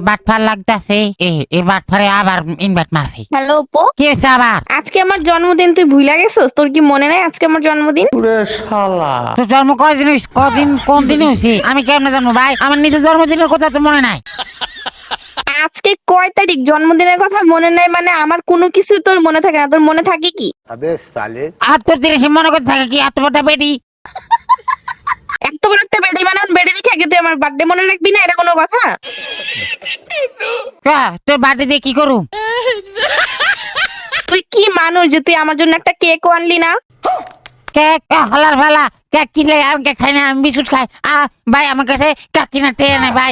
বাটফার লাগতাছে এ বাটফারে আবার ইনভাইট মারছে। হ্যালো অপু, কি হয়েছে আবার? আজকে আমার জন্মদিন, তুই ভুলে গেছিস? তোর কি মনে নাই আজকে আমার জন্মদিন? তোর জন্ম কদিন হইছে? কোন দিন হয়েছে আমি কেমনে জানবো ভাই? আমার নিজের জন্মদিনের কথা তো মনে নাই। আজকে কয় তারিখ? জন্মদিনের কথা মনে নাই মানে আমার কোনো কিছু তোর মনে থাকে না? তোর মনে থাকে কি? अबे साले আর তোর জিনিস মনে করতে থাকে কি? এত বড় বেটি এত বড় একটা বেডি বানান, বেডি দেখে আগে তুই আমার বার্থডে মনে রাখবি না? এটা কোনো কথা? তোর বাড়িতে দিয়ে কি করুম? তুই কি মানুষ যে তুই আমার জন্য একটা কেকও আনলি না? কেক হালার ফালা কেক কিনলে আমি কেক খাই না, আমি বিস্কুট খাই। ভাই আমার কাছে কেক কিনা টেয়া নাই ভাই।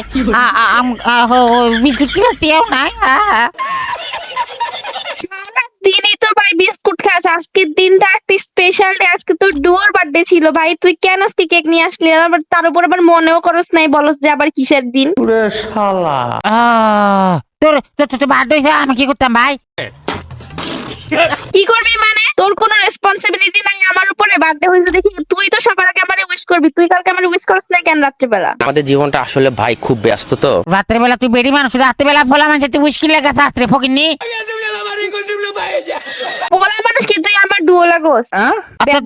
বিস্কুট কিনা টেয়াও নাই। দিনই তো ভাই বিস্কুট খাস, আজকের দিনটা একটা স্পেশাল ডে। আজকে তোর ডুয়োর বার্থডে ছিল ভাই, তুই কেন আজকে কেক নিয়ে আসলি? আবার তার উপর আবার মনেও করস নাই, বলস যে আবার কিসের দিন? তোর বার্থডে হয়েছে আমি কি করতাম ভাই? কি করবি মানে? তোর কোনো রেসপন্সিবিলিটি নাই আমার উপরে? বার্থডে হয়েছে দেখি তুই তো সবার আগে আমারে উইশ করবি, তুই কালকে আমারে উইশ করছ না কেন রাত্রেবেলা? আমাদের জীবনটা আসলে ভাই খুব ব্যস্ত তো। রাত্রেবেলা তুই বেড়ি মানুষ, রাত্রেবেলা ফলা মানুষ তুই উস্কি লেগে শাস্ত্রে ফকিনি। বলা মানুষ কি তুই আমার ডুও লাগোস?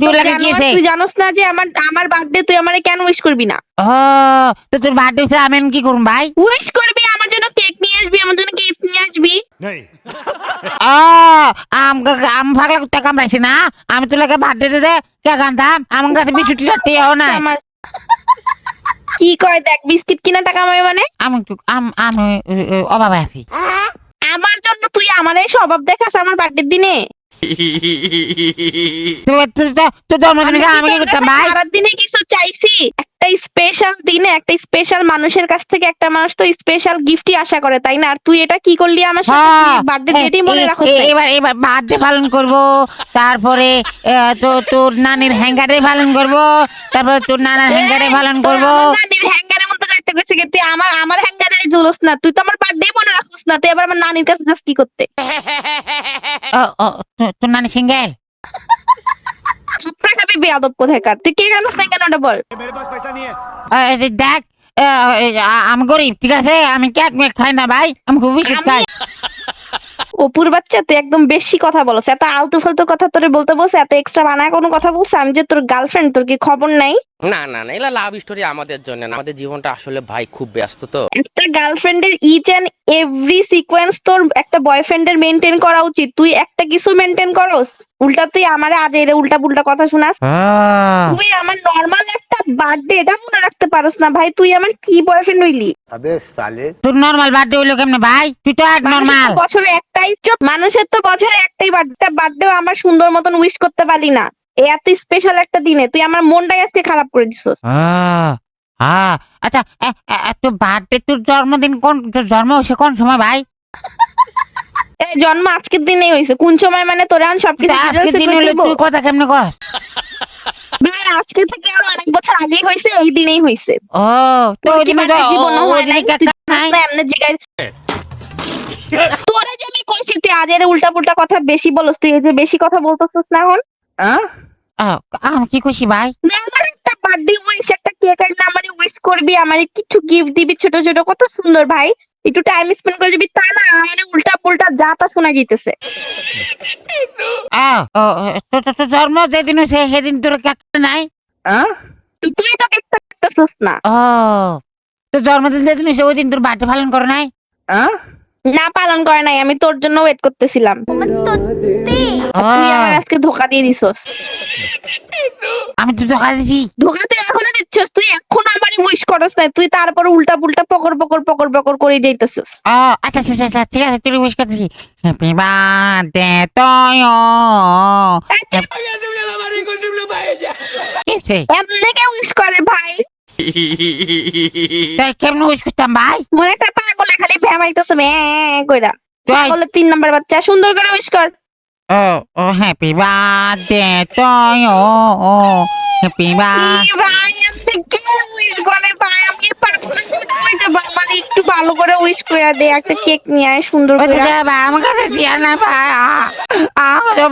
তুই লাগে কি হয়েছে? তুই জানোস না যে আমার বার্থডে তুই আমারে কেন উইশ করবি না? তো তোর বার্থডে হয়েছে আমি কি করুম ভাই? উইশ করবি, আমার জন্য কেক নিয়ে আসবি, আমার জন্য গিফট নিয়ে আসবি। আম ফাগলা কুত্তা কামড়াইছে না? আমি তোর লাগে বার্থডে দে কেক আনতাম, আমার কাছে বিস্কুট টিয়াও নাই। কি কয় দেখ, বিস্কিট কিনা টাকা আমায় মানে? আমি অভাবে আছি। আমার জন্য তুই আমার এই স্বভাব দেখাস আমার বার্থডে দিনে? তোর জন্মদিনে আমি কি করতাম ভাই? সারাদিনে কিছু চাইছি? একটা স্পেশাল দিনে একটা স্পেশাল মানুষের কাছ থেকে একটা মানুষ তো স্পেশাল গিফটই আশা করে, তাই না? আর তুই এটা কি করলি আমার সাথে? বার্থডে ডেটই মনে রাখছ না? এবার বার্থডে পালন করব, তারপরে তোর নানির হ্যাঙ্গারে পালন করব, তারপরে তোর নানার হ্যাঙ্গারে পালন করব। নানির হ্যাঙ্গারের মতো যাইতে কইছে কি তুই? আমার হ্যাঙ্গারে ঝুলস না, তুই তো আমার বার্থডে মনে রাখছ না, তুই এবার আমার নানির কাছে যাস কি করতে? তোর নানি সিঙ্গেল? থাপড়া খাবি বেয়াদব কোথাকার। তুই কে জানোস না কেন ওটা বল? দেখ আমি গরিব, ঠিক আছে? আমি কেক মেক খাই না ভাই, আমি খুব বিস্কুট খাই। অপুর বাচ্চা, তুই একদম বেশি কথা বলছ। এত আলতু ফালতু কথা তোরে বলতে বলছে, এত এক্সট্রা বানায় কোনো কথা বলছে? আমি যে তোর গার্লফ্রেন্ড, তোর কি খবর নাই? না না না, এগুলা লাভ স্টোরি আমাদের জন্য না। আমাদের জীবনটা আসলে ভাই খুব ব্যস্ত তো। একটা গার্লফ্রেন্ডের ইচ এন্ড এভরি সিকোয়েন্স তোর একটা বয়ফ্রেন্ডের মেনটেন করা উচিত। তুই একটা কিছু মেনটেন করস, উল্টা তুই আমারে আজ এর উল্টা পুল্টা কথা শোনাস। তুই আমার নরমাল একটা বার্থডে এটা মনে রাখতে পারস না ভাই? তুই আমার কি বয়ফ্রেন্ড হইলি? अबे साले তোর নরমাল বার্থডে হইলো কেমনে ভাই? তুই তো এক নরমাল। বছরে একটাই মানুষের তো বছরে একটাই বার্থডে আমার সুন্দর মতন উইশ করতে পারলি না। এত স্পেশাল একটা দিনে তুই আমার মনটাই আজকে খারাপ করে দিছিস। আচ্ছা তোর বার্থডে, তোর জন্মদিন তোর জন্ম হয়েছে কোন সময় ভাই? এই জন্ম আজকের দিনেই হয়েছে। কোন সময় মানে? তোরা সবকিছু আজকে দিন হইলো, তুই কথা কেমনে কস? ভাই আজকে থেকে আরো অনেক বছর আগেই হয়েছে, এই দিনেই হয়েছে। তো ওই দিনে এমনি জায়গায় তোরা যে আমি কইছি তুই আজ এর উল্টা পুল্টা কথা বেশি বলস, তুই এই যে বেশি কথা বলতেছিস না এখন? আমি কি কইছি ভাই? আমার একটা বার্থডে উইশ, একটা কেক আইনা আমারে উইশ করবি, আমারে কিছু গিফট দিবি ছোট ছোট, কত সুন্দর ভাই। একটু টাইম স্পেন্ড করে দিবি, তা না আমারে উল্টা পুল্টা যা তা শোনা যাইতেছে। তোর জন্ম যেদিন হয়েছে সেদিন তোর কেক নাই? তুই তো কেকটা কাটতেছিস না। তোর জন্মদিন যেদিন হয়েছে ওই দিন তোর বার্থডে পালন করে নাই? না, পালন করে নাই। আমি তোর জন্য ওয়েট করতেছিলাম। তুই আমার আজকে ধোকা দিয়ে দিছস। আমি তো ধোকা দিছি? ধোকা তুই এখনো দিচ্ছস? তুই এখনো আমারে উইশ করস না, তুই তারপর উল্টা পুল্টা পকর পকর পকর পকর করে যাইতেছস। আচ্ছা ঠিক আছে, তুই উইশ করতেছি। Happy birthday to you. এমনি কে উইশ করে ভাই? তাই কেমন উইশ করতাম ভাই? মনে একটা পাগলে খালি ভ্যামাইতেছে কইরা। পাগলে 3 নাম্বার বাচ্চা, সুন্দর করে উইশ কর। Happy birthday to you. Happy birthday. ভাই এমনি কে উইশ করে ভাই? আমি পাগল হইতে মানে একটু ভালো করে উইশ কইরা দে, একটা কেক নিয়ে আয় সুন্দর করে। আমার কাছে টিয়া নাই ভাই।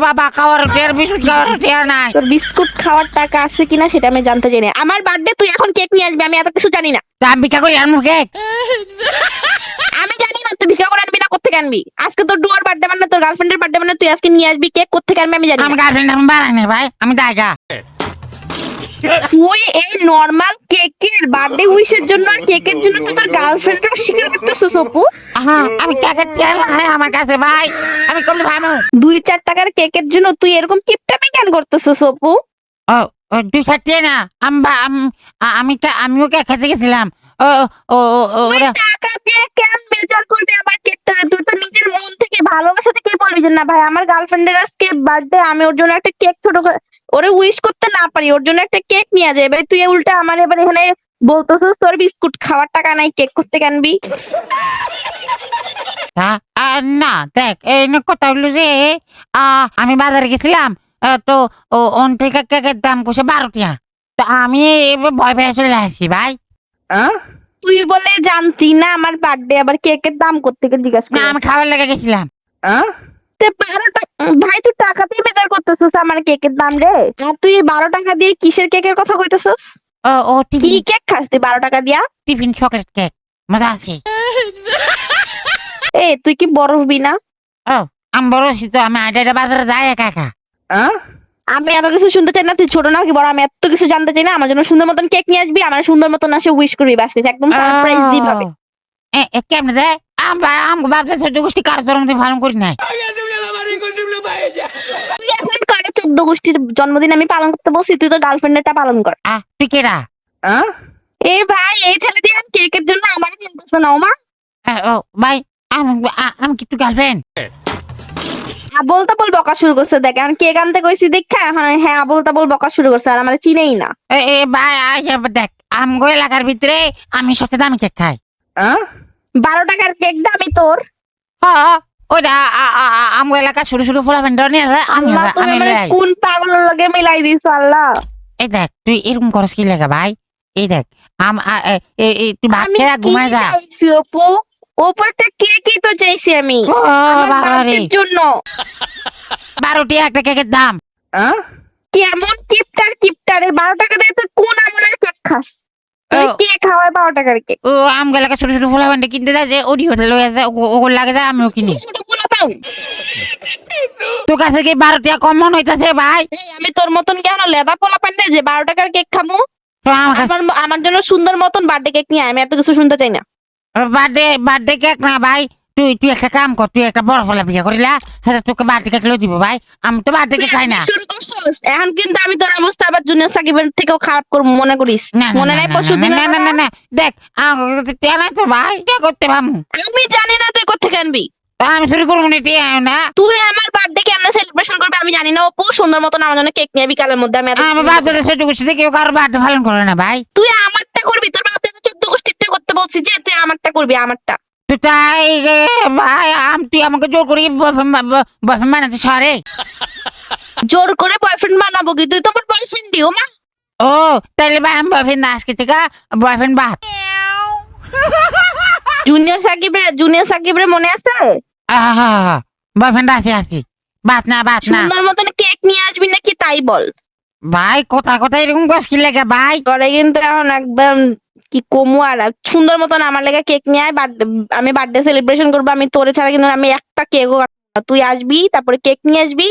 বাবা খাওয়ার টিয়ার, বিস্কুট খাওয়ার টিয়া নাই। তোর বিস্কুট খাওয়ার টাকা আছে কিনা সেটা আমি জানতে চাই না। আমার বার্থডে তুই এখন কেক নিয়ে আসবি, আমি এত কিছু জানি না। আমি ভিক্ষা করি আর মুখ কেক? আমি আনবি? আজকে তোর ডুয়ার বার্থডে মানে তোর গার্লফ্রেন্ডের বার্থডে মানে তুই আজকে নিয়ে আসবি কেক কোত্থেকে আনবি আমি জানি আমি না। গার্লফ্রেন্ড আমি বানাইনি ভাই, আমি দায়গা। তুই এই নর্মাল কেকের বার্থডে উইশের জন্য আর কেকের জন্য তুই তোর গার্লফ্রেন্ডের স্বীকার করতেছিস অপু? আমি কেকের তেল নাই আমার কাছে ভাই, আমি কমলে ভাবো। 2-4 টাকার কেকের জন্য তুই এরকম কিপটামি কেন করতেছিস অপু? ও ও 2 না, আমিও কেক খেতে গেছিলাম। ও ও ও ও, তুই ওরা টাকা দিয়ে কেন বেজার করবি আমার কেকটা? তুই তো নিজের মন থেকে ভালোবাসা থেকে বলবি যে না ভাই আমার গার্লফ্রেন্ডের আজকে বার্থডে, আমি ওর জন্য একটা কেক ছোট করে ওরে উইশ করতে না পারি, ওর জন্য একটা কেক নিয়ে যাবে। ভাই তুই উল্টা আমার এবার এখানে বলতেছিস তোর বিস্কুট খাওয়ার টাকা নাই, কেক করতে আনবি? না দেখ, এই না কথা হলো যে আমি বাজারে গেছিলাম, তো ওন থেকে কেকের দাম কইছে 12 টাকা। তো আমি এবার ভয় পেয়ে চলে আসছি ভাই। তুই বলে জানতি না আমার বার্থডে, আবার কেকের দাম কোত্থেকে জিজ্ঞাসা না কর? আমি খাবার লেগে গেছিলাম। ভাই তুই টাকা দিয়ে বেজার করতেছিস আমার কেকের দাম রে। আর তুই 12 টাকা দিয়ে কিসের কেকের কথা কইতেছিস? ও কি টিফিন কেক খাস তুই 12 টাকা দিয়া? টিফিন চকলেট কেক, মজা আছে। এ তুই কি বড় হবি না? ও আমি বড় হচ্ছি তো, আমি আইডা বাজারে যাই একা একা। আমি এত কিছু শুনতে চাই না, তুই ছোট না কি বড় আমি এত কিছু জানতে চাই না। আমার জন্য সুন্দর মতন কেক নিয়ে আসবি, আমার সুন্দর মতন আসে উইশ করবি, বাস একদম সারপ্রাইজ দিভাবে। কেমনে দেয় আমাকে বাপটা ছোট গোষ্ঠী কার তোর মধ্যে ভালো করি নাই। তুই এখন কারে 14 গোষ্ঠীর জন্মদিন আমি পালন করতে বলছি, তুই তো গার্লফ্রেন্ডেরটা পালন কর। তুই কেডা? এ ভাই এই ছেলে দিয়ে কেকের জন্য আমার চিন্তা নাও মা। ও ভাই, আমি কি তুই গার্লফ্রেন্ড? আবল তাবল বকা শুরু করছে, দেখ এখন কেক আনতে কইছি দেখা এখন হ্যাঁ আবল তাবল বকা শুরু করছে, আর আমার চিনেই না। ভাই দেখ, আমগো এলাকার ভিতরে আমি সবচেয়ে দামি কেক খাই। 12 টাকার কেক দামি তোর? ওইটা আমগো এলাকা ছোট ছোট ফোলা ভেন্ডর নিয়ে যায়, আমি আল্লাহ তুমি আমি আমারে লই আই। কোন পাগলের লগে মিলাই দিছো আল্লাহ। এই দেখ তুই এরকম করস কি লাগা ভাই? এই দেখ তুই ভাত আমি খেয়ে কি ঘুমায় যা। চাইছি অপু? ওপরটা কেকই তো চাইছি আমি ও আমার বাবা রে, বার্থডের জন্য। 12 টাকা একটা কেকের দাম। কেমন কিপটারে 12 টাকা দিয়ে তুই কোন আমলের কেক খাস? তুই ও। কে খাওয়ায় 12 টাকার কেক? ও আমগো এলাকা ছোট ছোট ফোলা ভেন্ডর কিনতে যায় যে ওডি হোটেল লয়ে যায়, ওগুলো লাগে যায় আমিও কিনি। ছোট পোলা পাও? তোর কাছে কি 12 টাকা কম মনে হইতাছে ভাই? এই আমি তোর মতন কেন লেদা পোলা পান্ডে যে 12 টাকার কেক খামু? তো আমার কাছে আমার জন্য সুন্দর মতন বার্থডে কেক নিয়ে আয়, আমি এত কিছু শুনতে চাই না। বার্থডে কেক না ভাই, তুই একটা কাম কর, তুই একটা বড় ফলা বিয়ে করিলা, হ্যাঁ তোকে বার্থডে কেক লই দিব ভাই। আমি তো বার্থডে কেক খাই না। শুরু করছিস এখন, কিন্তু আমি তোর অবস্থা আবার জুনিয়র সাকিবের থেকেও খারাপ করবো মনে করিস? না মনে নাই পরশু দিন? না দেখ টিয়া নাই তো ভাই, টিয়া করতে ভাবু। আমি জানি না তুই কোথেকে আনবি। আমি শুরু করবো না টিয়া না। তুই আমার বার্থডে কেমনে সেলিব্রেশন করবি আমি জানি না অপু। সুন্দর মতন আমার জন্য কেক নিয়ে বিকালের মধ্যে আমি আমার বার্থডে ছোট গোষ্ঠীতে কেউ কারো বার্থডে পালন করে না ভাই। তুই আমারটা করবি, তোর বার্থডে 14 গোষ্ঠীরটা করতে বলছি যে তুই আমারটা করবি, আমারটা। তুই তাই ভাই তুই আমাকে জোর করি বয়ফ্রেন্ড বানাতে সরে। জোর করে বয়ফ্রেন্ড বানাবো কি? তুই তো আমার বয়ফ্রেন্ড দিও মা। ও তাহলে ভাই আমি বয়ফ্রেন্ড না, আজকে থেকে বয়ফ্রেন্ড বাদ। জুনিয়র সাকিবের মনে আছে? বয়ফ্রেন্ড আছে আজকে, বাদ না। সুন্দর মতন কেক নিয়ে আসবি নাকি তাই বল। ভাই কথা এরকম গাছ কি লাগে ভাই? করে কিন্তু এখন একদম কি কমু আর সুন্দর মতন আমার লেগে কেক নিয়ে আয়, আমি বার্থডে সেলিব্রেশন করবো। আমি তোরে ছাড়া কিন্তু আমি একটা কেকও তুই আসবি, তারপরে কেক নিয়ে আসবি,